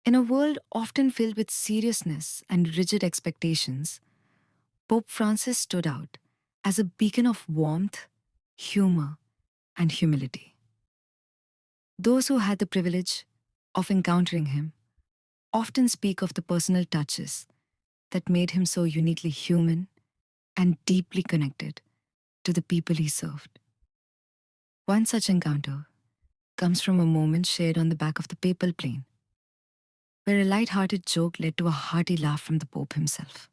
In a world often filled with seriousness and rigid expectations, Pope Francis stood out as a beacon of warmth, humor, and humility. Those who had the privilege of encountering him often speak of the personal touches that made him so uniquely human and deeply connected to the people he served. One such encounter comes from a moment shared on the back of the papal plane, where a light-hearted joke led to a hearty laugh from the Pope himself.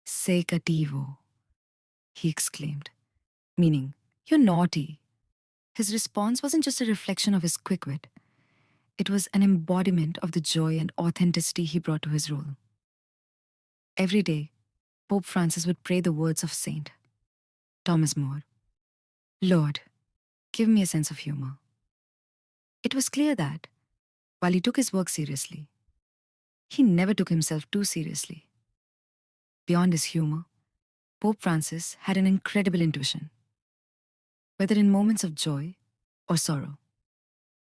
"Sei cattivo," he exclaimed, meaning, "You're naughty." His response wasn't just a reflection of his quick wit, it was an embodiment of the joy and authenticity he brought to his role. Every day, Pope Francis would pray the words of Saint Thomas More: "Lord, give me a sense of humor." It was clear that, while he took his work seriously, he never took himself too seriously. Beyond his humor, Pope Francis had an incredible intuition. Whether in moments of joy or sorrow,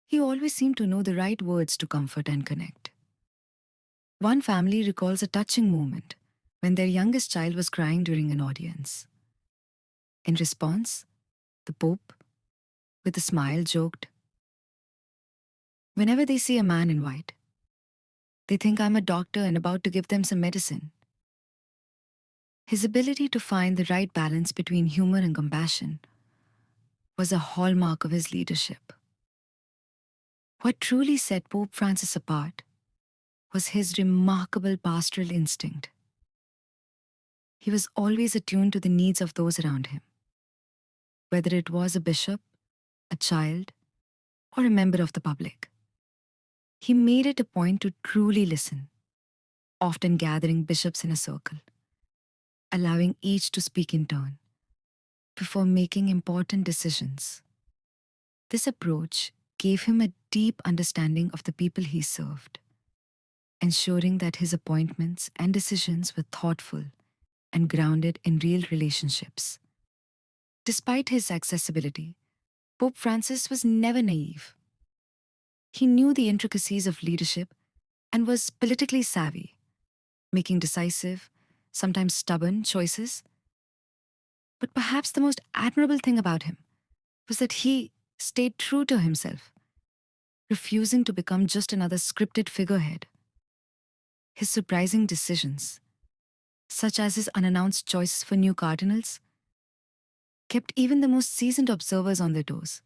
he always seemed to know the right words to comfort and connect. One family recalls a touching moment when their youngest child was crying during an audience. In response, the Pope, with a smile, joked, "Whenever they see a man in white, they think I'm a doctor and about to give them some medicine." His ability to find the right balance between humor and compassion was a hallmark of his leadership. What truly set Pope Francis apart was his remarkable pastoral instinct. He was always attuned to the needs of those around him, whether it was a bishop, a child, or a member of the public. He made it a point to truly listen, often gathering bishops in a circle, allowing each to speak in turn before making important decisions. This approach gave him a deep understanding of the people he served, ensuring that his appointments and decisions were thoughtful and grounded in real relationships. Despite his accessibility, Pope Francis was never naive. He knew the intricacies of leadership and was politically savvy, making decisive, sometimes stubborn choices. But perhaps the most admirable thing about him was that he stayed true to himself, refusing to become just another scripted figurehead. His surprising decisions, such as his unannounced choices for new cardinals, kept even the most seasoned observers on their toes.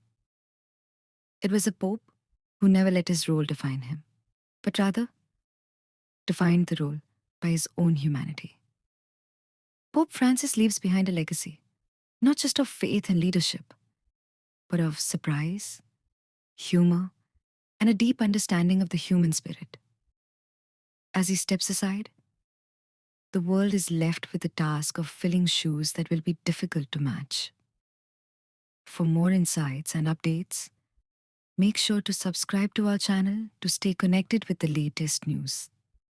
It was a pope who never let his role define him, but rather defined the role by his own humanity. Pope Francis leaves behind a legacy, not just of faith and leadership, but of surprise, humor, and a deep understanding of the human spirit. As he steps aside, the world is left with the task of filling shoes that will be difficult to match. For more insights and updates, make sure to subscribe to our channel to stay connected with the latest news.